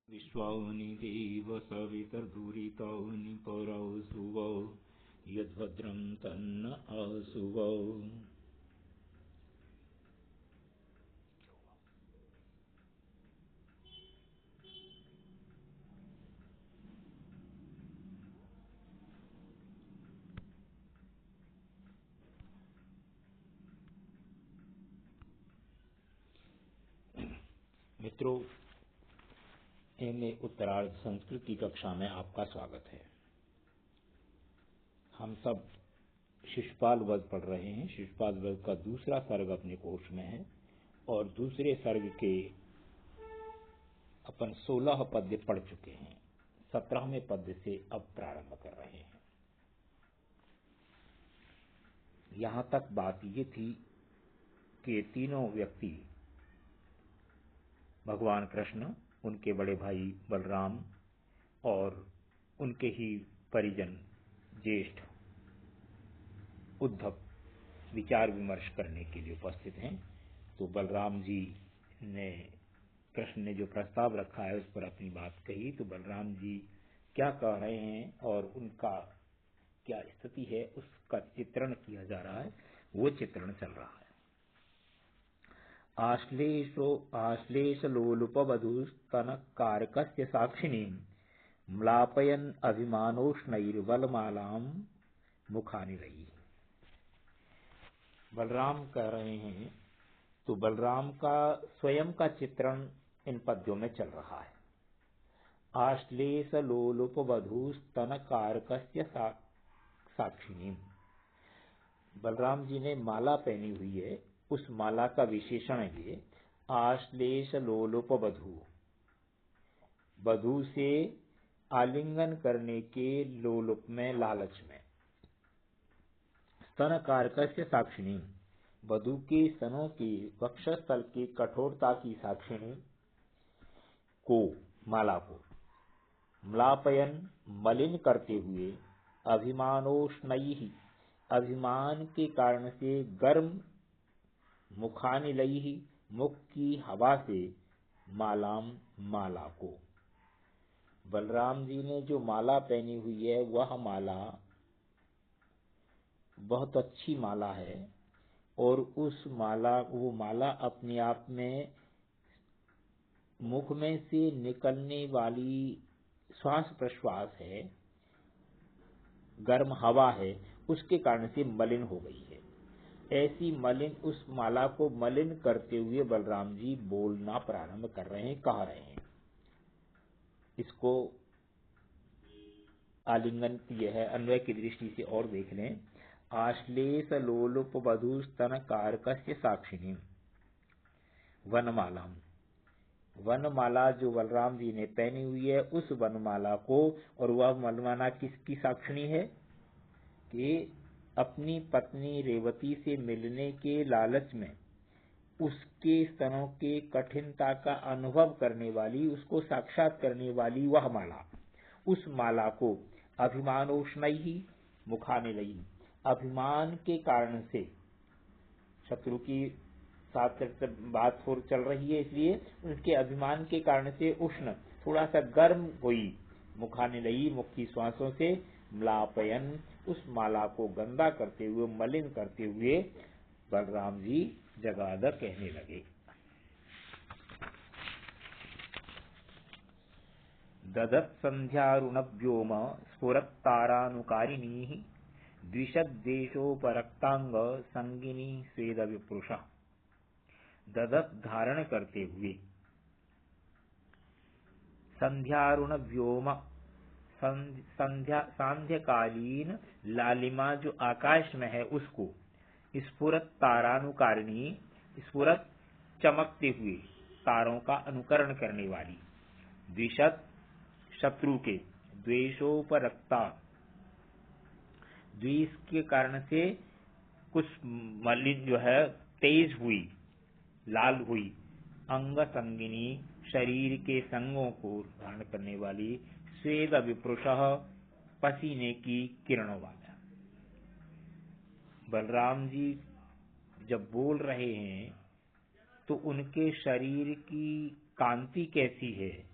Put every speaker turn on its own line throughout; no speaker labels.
विश्वानि देव सवितर्दुरितानि परौ सुवौ यद्भद्रं तन्न आसुवौ। मित्रों, एमए उत्तरार्ध संस्कृत की कक्षा में आपका स्वागत है। हम सब शिशुपाल वध पढ़ रहे हैं। शिशुपाल वध का दूसरा सर्ग अपने कोश में है और दूसरे सर्ग के अपन 16 पद्य पढ़ चुके हैं। 17वें पद्य से अब प्रारंभ कर रहे हैं। यहां तक बात ये थी कि तीनों व्यक्ति भगवान कृष्ण, उनके बड़े भाई बलराम और उनके ही परिजन ज्येष्ठ उद्धव विचार विमर्श करने के लिए उपस्थित हैं। तो बलराम जी ने, कृष्ण ने जो प्रस्ताव रखा है उस पर अपनी बात कही। तो बलराम जी क्या कह रहे हैं और उनका क्या स्थिति है उसका चित्रण किया जा रहा है। वो चित्रण चल रहा है। आश्लेषलोलुपवधूस्तनकारकस्य साक्षिणीं म्लापयन् अभिमानोष्णैर्वलमालां मुखानिलैः। बलराम कह रहे हैं, तो बलराम का स्वयं का चित्रण इन पद्यों में चल रहा है। आश्लेषलोलुपवधूस्तनकारकस्य साक्षिणीं, बलराम जी ने माला पहनी हुई है, उस माला का विशेषण है ये आश्लेषलोलुप वधू। वधू से आलिंगन करने के लोलुप में, लालच में। स्तन कारकस्य साक्षिणी, वधू के स्तनों के वक्षस्थल के कठोरता की साक्षिणी को, माला को म्लापयन, मलिन करते हुए, अभिमानोष्णैः, अभिमान के कारण से गर्म, मुखानिलैः, मुख की हवा से, मालाम, माला को। बलराम जी ने जो माला पहनी हुई है वह माला बहुत अच्छी माला है और वो माला अपने आप में मुख में से निकलने वाली श्वास प्रश्वास है, गर्म हवा है, उसके कारण से मलिन हो गई है। ऐसी मलिन, उस माला को मलिन करते हुए बलराम जी बोलना प्रारंभ कर रहे हैं, कह रहे हैं। इसको आलिंगन यह है, अन्वय की दृष्टि से और देख लें। आश्लेष लोलुप वधू स्तन कारकस्य साक्षिणी वनमाला, वनमाला जो बलराम जी ने पहनी हुई है उस वनमाला को, और वह वनमाला किसकी साक्षिणी है कि अपनी पत्नी रेवती से मिलने के लालच में उसके स्तनों के कठिनता का अनुभव करने वाली, उसको साक्षात करने वाली वह माला। उस माला को अभिमानोष्णैः मुखानिलैः, अभिमान के कारण से, शत्रु की साथ बात हो चल रही है इसलिए उनके अभिमान के कारण से उष्ण, थोड़ा सा गर्म हुई, मुखानिलैः, मुख की श्वासों से, म्लापयन, उस माला को गंदा करते हुए, मलिन करते हुए बलराम जी जगादर कहने लगे। ददत् संध्यारुणव्योम स्फुरत्तारानुकारिणीः द्विषद्वेषोपरक्तांग संगिनी स्वेद विप्रुषा। ददत् धारण करते हुए, संध्यारुण व्योम, सांध्यकालीन लालिमा जो आकाश में है उसको, स्फुरत तारानुकारिणी, स्फुरत चमकते हुए तारों का अनुकरण करने वाली, द्विषद शत्रु के, द्वेषोपरक्ता, द्वेष के कारण से कुछ मलिन जो है तेज हुई, लाल हुई, अंग संगिनी, शरीर के संगों को धारण करने वाली, स्वेद विप्रुषः, पसीने की किरणों वाला। बलराम जी जब बोल रहे हैं तो उनके शरीर की कांति कैसी है,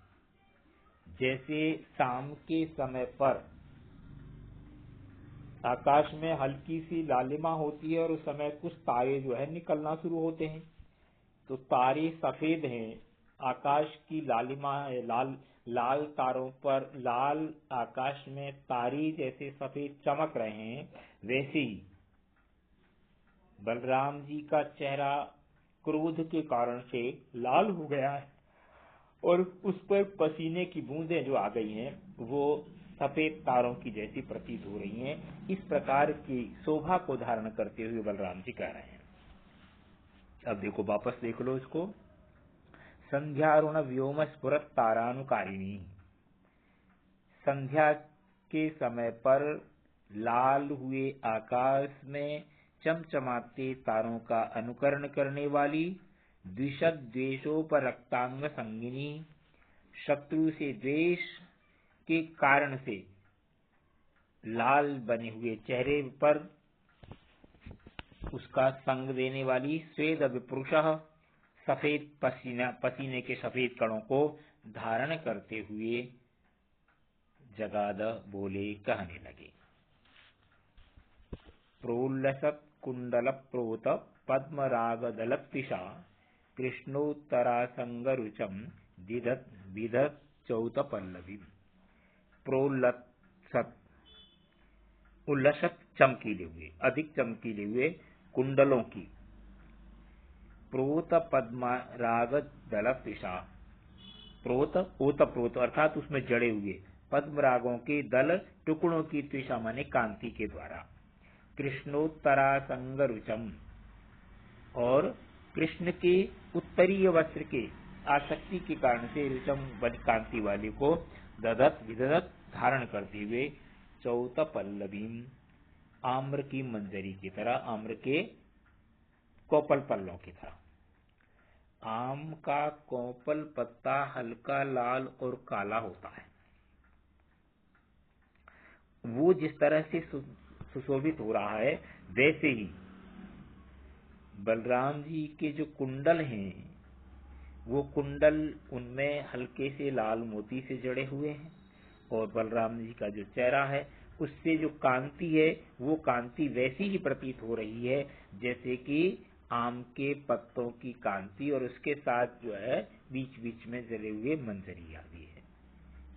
जैसे शाम के समय पर आकाश में हल्की सी लालिमा होती है और उस समय कुछ तारे जो है निकलना शुरू होते हैं, तो तारे सफेद हैं, आकाश की लालिमा है, लाल तारों पर, लाल आकाश में तारे जैसे सफेद चमक रहे हैं, वैसे ही बलराम जी का चेहरा क्रोध के कारण से लाल हो गया है और उस पर पसीने की बूंदें जो आ गई हैं वो सफेद तारों की जैसी प्रतीत हो रही हैं। इस प्रकार की शोभा को धारण करते हुए बलराम जी कह रहे हैं। अब देखो, वापस देख लो इसको। संध्यारुण व्योम स्फुरत तारानुकारिणी, संध्या के समय पर लाल हुए आकाश में चमचमाते तारों का अनुकरण करने वाली, द्विषद द्वेषोपरक्तांग संगिनी, शत्रु से द्वेष के कारण से लाल बने हुए चेहरे पर उसका संग देने वाली, स्वेद विप्रुषः, सफेद पसीने के सफेद कणों को धारण करते हुए जगाद बोले, कहने लगे। प्रोल्लसत् कुंडल प्रोत पद्मराग दलत्विषा, कृष्णोत्तरासंगरुचम विदत चौत पल्लवी। प्रोल्लसत्, उल्लसत चमकीले हुए, अधिक चमकीले हुए कुंडलों की, प्रोत पद्मराग दलत्विषा, प्रोत ओतप्रोत अर्थात उसमें जड़े हुए पद्मरागों के दल टुकड़ों की, त्विषा माने कांति के द्वारा, कृष्णोत्तरासंगरुचम और कृष्ण के उत्तरीय वस्त्र के आसक्ति के कारण से रुचम कांति वाले को ददत विदत धारण करते हुए, चौत पल्लवीम, आम्र की मंजरी की तरह, आम्र के कोपल पल्लों की तरह। आम का कोपल पत्ता हल्का लाल और काला होता है, वो जिस तरह से सुशोभित हो रहा है, वैसे ही बलराम जी के जो कुंडल हैं, वो कुंडल उनमें हल्के से लाल मोती से जड़े हुए हैं और बलराम जी का जो चेहरा है उससे जो कांति है वो कांति वैसी ही प्रतीत हो रही है जैसे कि आम के पत्तों की कांति, और उसके साथ जो है बीच बीच में जले हुए मंजरी आदि है,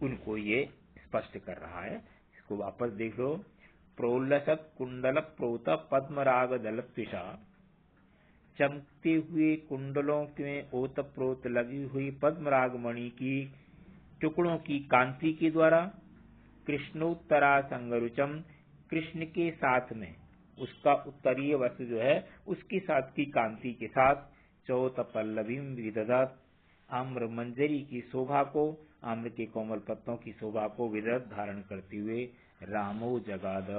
उनको ये स्पष्ट कर रहा है। इसको वापस देख लो। प्रोल्लसत कुंडल प्रोत पद्मराग दलत्विषा, चमकते हुए कुंडलों में ओतप्रोत लगी हुई पद्मराग मणि की टुकड़ों की कांति के द्वारा, कृष्णोत्तरा संगरुचम, कृष्ण के साथ में उसका उत्तरीय वस्त्र जो है उसके साथ की कांति के साथ, चौत पल्लवीम विदधत, आम्र मंजरी की शोभा को, आम्र के कोमल पत्तों की शोभा को विदधत धारण करते हुए, रामो जगाद,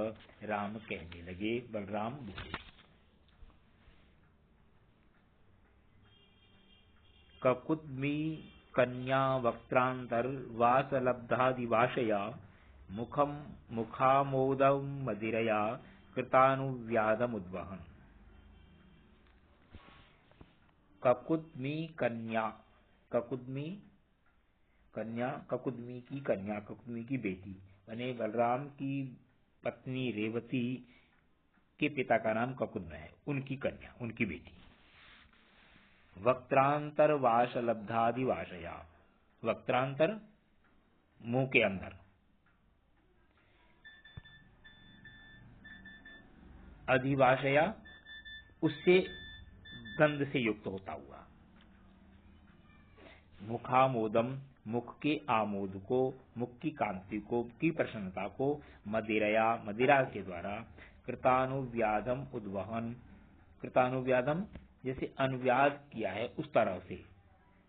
राम कहने लगे, बलराम बोले। ककुद्मी कन्या वक्त्रांतर वासलब्धादिवाशया, मुखम मुखामोदम मदिरया कृतानुव्याधमुद्वहन्। ककुद्मी कन्या, ककुद्मी कन्या, ककुद्मी की कन्या, ककुद्मी की बेटी, यानी बलराम की पत्नी रेवती के पिता का नाम ककुद्म है, उनकी कन्या, उनकी बेटी। वक्त्रांतर वासलब्धादिवाशया, वक्त्रांतर मुंह के अंदर, अधिवाशया उससे गंध से युक्त होता हुआ, मुखामोदम मुख के आमोद को, मुख की कांति को, की प्रसन्नता को, मदिरया मदिरा के द्वारा, कृतानुव्याधम उद्वहन, कृतानुव्याधम जैसे अनुव्याध किया है उस तरह से,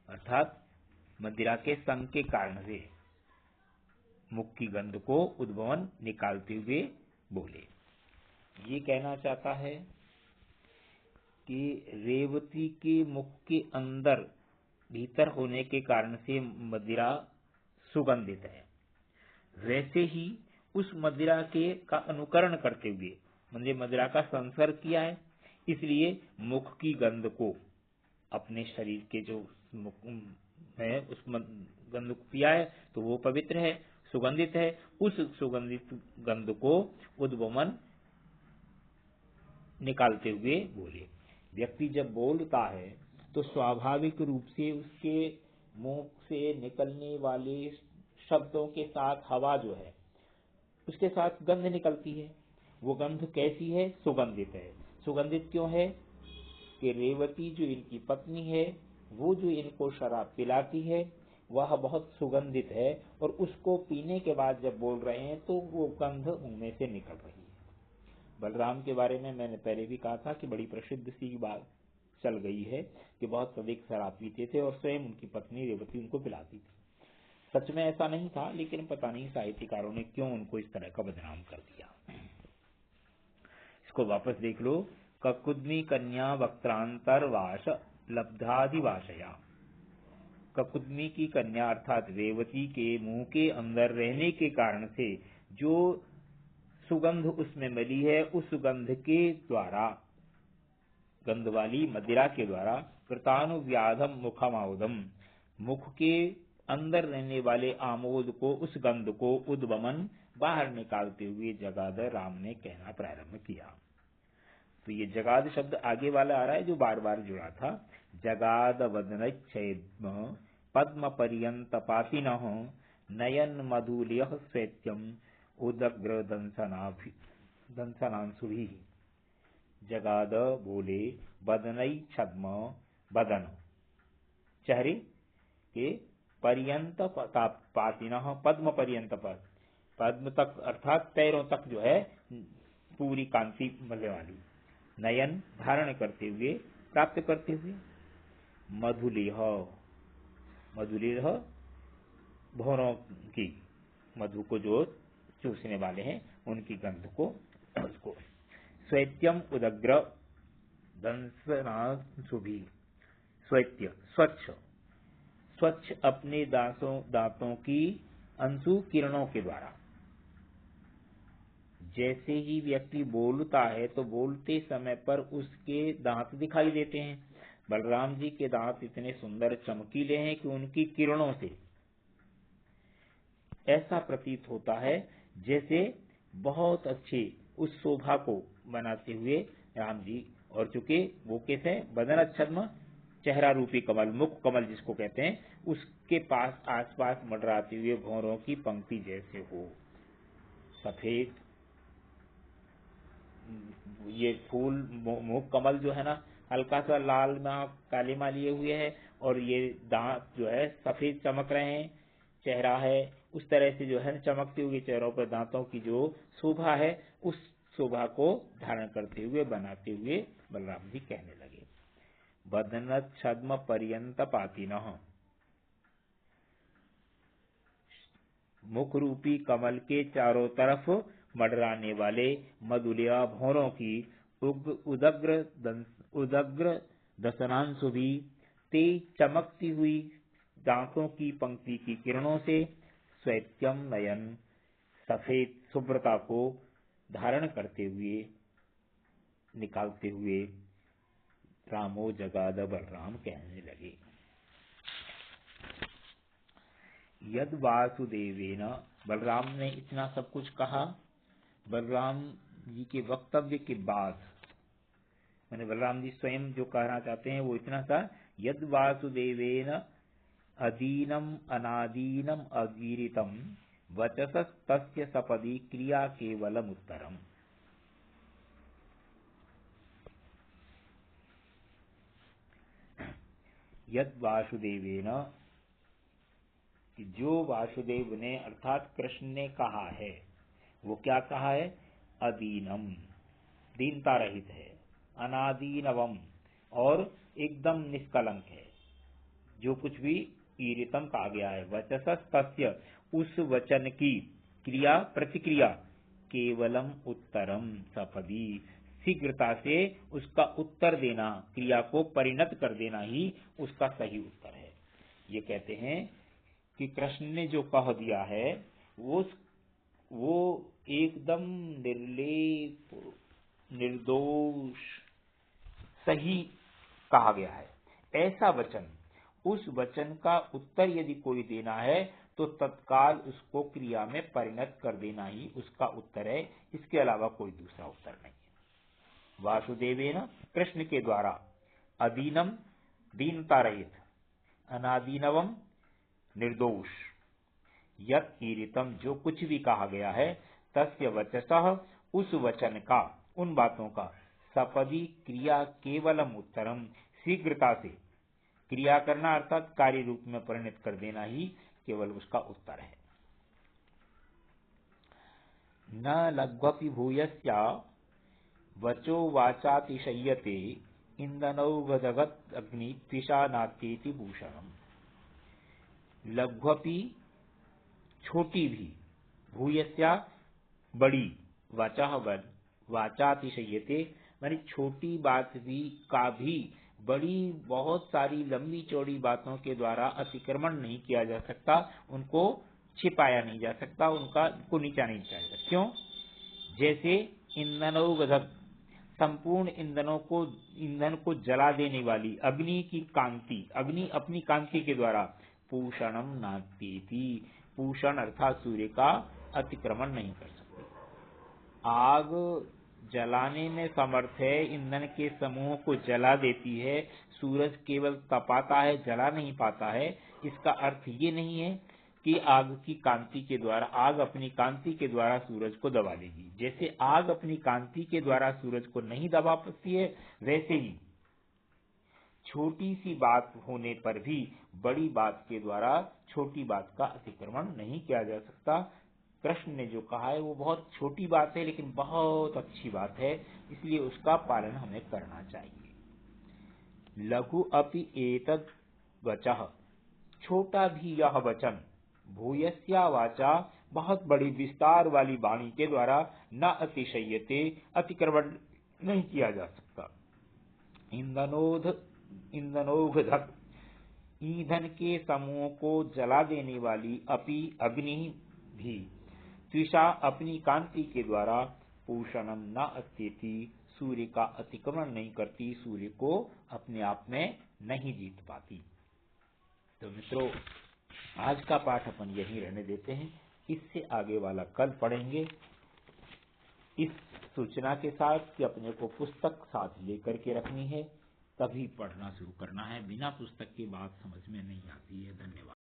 अर्थात मदिरा के संग के कारण से मुख की गंध को उद्भवन निकालते हुए बोले। ये कहना चाहता है कि रेवती के मुख के अंदर भीतर होने के कारण से मदिरा सुगंधित है, वैसे ही उस मदिरा के का अनुकरण करते हुए, मतलब मदिरा का संसर्ग किया है, इसलिए मुख की गंध को अपने शरीर के जो मुख है उस गंध पिया है तो वो पवित्र है, सुगंधित है। उस सुगंधित गंध को उद्वमन निकालते हुए बोले। व्यक्ति जब बोलता है तो स्वाभाविक रूप से उसके मुंह से निकलने वाले शब्दों के साथ हवा जो है उसके साथ गंध निकलती है। वो गंध कैसी है? सुगंधित है। सुगंधित क्यों है? कि रेवती जो इनकी पत्नी है वो जो इनको शराब पिलाती है वह बहुत सुगंधित है, और उसको पीने के बाद जब बोल रहे हैं तो वो गंध मुंह में से निकल रही है। बलराम के बारे में मैंने पहले भी कहा था कि बड़ी प्रसिद्ध सी बात चल गई है कि बहुत अधिक शराब पीते थे और स्वयं उनकी पत्नी रेवती उनको पिलाती थी। सच में ऐसा नहीं था, लेकिन पता नहीं साहित्यकारों ने क्यों उनको इस तरह का बदनाम कर दिया। इसको वापस देख लो। ककुद्मी कन्या वक्त्रांतरवास लब्धादिवासया। ककुद्मी की कन्या अर्थात रेवती के मुंह के अंदर रहने के कारण से जो सुगंध उसमें मिली है, उस सुगंध के द्वारा, गंध वाली मदिरा के द्वारा, कृतानुव्याधम मुखमाउदम, मुख के अंदर रहने वाले आमोद को, उस गंध को उद्वमन बाहर निकालते हुए जगाद राम ने कहना प्रारंभ किया। तो ये जगाद शब्द आगे वाला आ रहा है जो बार बार जुड़ा था। जगाद वदन पद्म पर्यंत पातिनः नयन मधुलिय स्वैत्यम उदग्र दंसनांसुभि। जगाद बोले, बदनई छद्म, बदन चेहरे के, पर्यंत पातिनः पद्म पर्यंत पर, पद्म तक अर्थात पैरों तक जो है पूरी कांति मिलने वाली, नयन धारण करते हुए, प्राप्त करते हुए, मधुलिह, मधुलिह भौरों की, मधु को जो चूसने वाले हैं उनकी गंध को, उसको, स्वैत्यम उदग्र दंसनांसुभि। स्वैत्य स्वच्छ, स्वच्छ अपने दांतों की अंशु किरणों के द्वारा। जैसे ही व्यक्ति बोलता है तो बोलते समय पर उसके दांत दिखाई देते हैं। बलराम जी के दांत इतने सुंदर चमकीले हैं कि उनकी किरणों से ऐसा प्रतीत होता है जैसे बहुत अच्छे उस शोभा को बनाते हुए राम जी, और चूंकि वो कैसे बदन छद्म, चेहरा रूपी कमल, मुख कमल जिसको कहते हैं, उसके पास आसपास मंडराते हुए भौरों की पंक्ति जैसे हो। सफेद ये फूल मुख कमल जो है ना, हल्का सा लाल में काले माँ लिए हुए है, और ये दांत जो है सफेद चमक रहे हैं, चेहरा है उस तरह से जो है चमकते हुए चेहरों पर दांतों की जो शोभा है, उस शोभा को धारण करते हुए, बनाते हुए बलराम जी कहने लगे। बदन छद्म पर्यंत पातिनः, मुख रूपी कमल के चारों तरफ मंडराने वाले मधुलिया भौरों की उदग्र दसनांसुभि, तेज चमकती हुई दांतों की पंक्ति की किरणों से, स्वैत्यम नयन, सफेद शुभ्रता को धारण करते हुए, निकालते हुए रामो जगाद बलराम कहने लगे। यद वासुदेवेन, बलराम ने इतना सब कुछ कहा। बलराम जी के वक्तव्य के बाद, मैंने बलराम जी स्वयं जो कहना चाहते हैं वो इतना था, यद वासुदेवेन अदीनम अनादीनम अगीरितम वचसस्तस्य सपदि क्रिया केवलम उत्तरम। यद वासुदेवेन, जो वासुदेव ने अर्थात कृष्ण ने कहा है, वो क्या कहा है? अदीनम, दीनता रहित है, अनादीनवम, और एकदम निष्कलंक है। जो कुछ भी ईरितम कहा गया है, वचसस्तस्य, उस वचन की, क्रिया प्रतिक्रिया, केवलम उत्तरम सपदी, शीघ्रता से उसका उत्तर देना, क्रिया को परिणत कर देना ही उसका सही उत्तर है। ये कहते हैं कि कृष्ण ने जो कह दिया है वो एकदम निर्लेप, निर्दोष, सही कहा गया है। ऐसा वचन उस वचन का उत्तर यदि कोई देना है तो तत्काल उसको क्रिया में परिणत कर देना ही उसका उत्तर है, इसके अलावा कोई दूसरा उत्तर नहीं है। वासुदेवेन कृष्ण के द्वारा अदीनम दीनता रहित, अनादीनवम निर्दोष, यत ईरितम जो कुछ भी कहा गया है, तस्य वचसः उस वचन का, उन बातों का, सपदी क्रिया केवलम उत्तरम शीघ्रता से क्रिया करना अर्थात कार्य रूप में परिणत कर देना ही केवल उसका उत्तर है। न लघ्वपि भूयस्या वचो वाचातिशय्यते इंदनौघदगत अग्नि त्विषा नात्येति भूषणम। लघ्वपि छोटी भी, भूयस्या बड़ी, वाचा वाचातिशय्यते मानी छोटी बात भी का भी बड़ी बहुत सारी लंबी चौड़ी बातों के द्वारा अतिक्रमण नहीं किया जा सकता, उनको छिपाया नहीं जा सकता, उनको नीचा नहीं किया जा सकता। क्यों? जैसे ईंधनोगधक, संपूर्ण ईंधन को जला देने वाली अग्नि की कांति, अग्नि अपनी कांति के द्वारा पूषणम नात्येति, पूषण अर्थात सूर्य का अतिक्रमण नहीं कर सकती। आग जलाने में समर्थ है, ईंधन के समूह को जला देती है, सूरज केवल तपाता है, जला नहीं पाता है। इसका अर्थ ये नहीं है कि आग की कांति के द्वारा, आग अपनी कांति के द्वारा सूरज को दबा देगी। जैसे आग अपनी कांति के द्वारा सूरज को नहीं दबा पाती है, वैसे ही छोटी सी बात होने पर भी बड़ी बात के द्वारा छोटी बात का अतिक्रमण नहीं किया जा सकता। कृष्ण ने जो कहा है वो बहुत छोटी बात है, लेकिन बहुत अच्छी बात है, इसलिए उसका पालन हमें करना चाहिए। लघु अपि एतद् वचः, छोटा भी यह वचन, भूयस्या वाचा, बहुत बड़ी विस्तार वाली वाणी के द्वारा, न अतिशय्यते, अतिक्रमण नहीं किया जा सकता। ईंधनोघधक, ईंधन के समूह को जला देने वाली, अपि अग्नि भी, त्विषा अपनी कांति के द्वारा, पूषणम न अत्येति, सूर्य का अतिक्रमण नहीं करती, सूर्य को अपने आप में नहीं जीत पाती। तो मित्रों, आज का पाठ अपन यहीं रहने देते हैं, इससे आगे वाला कल पढ़ेंगे, इस सूचना के साथ कि अपने को पुस्तक साथ लेकर के रखनी है, तभी पढ़ना शुरू करना है। बिना पुस्तक की बात समझ में नहीं आती है। धन्यवाद।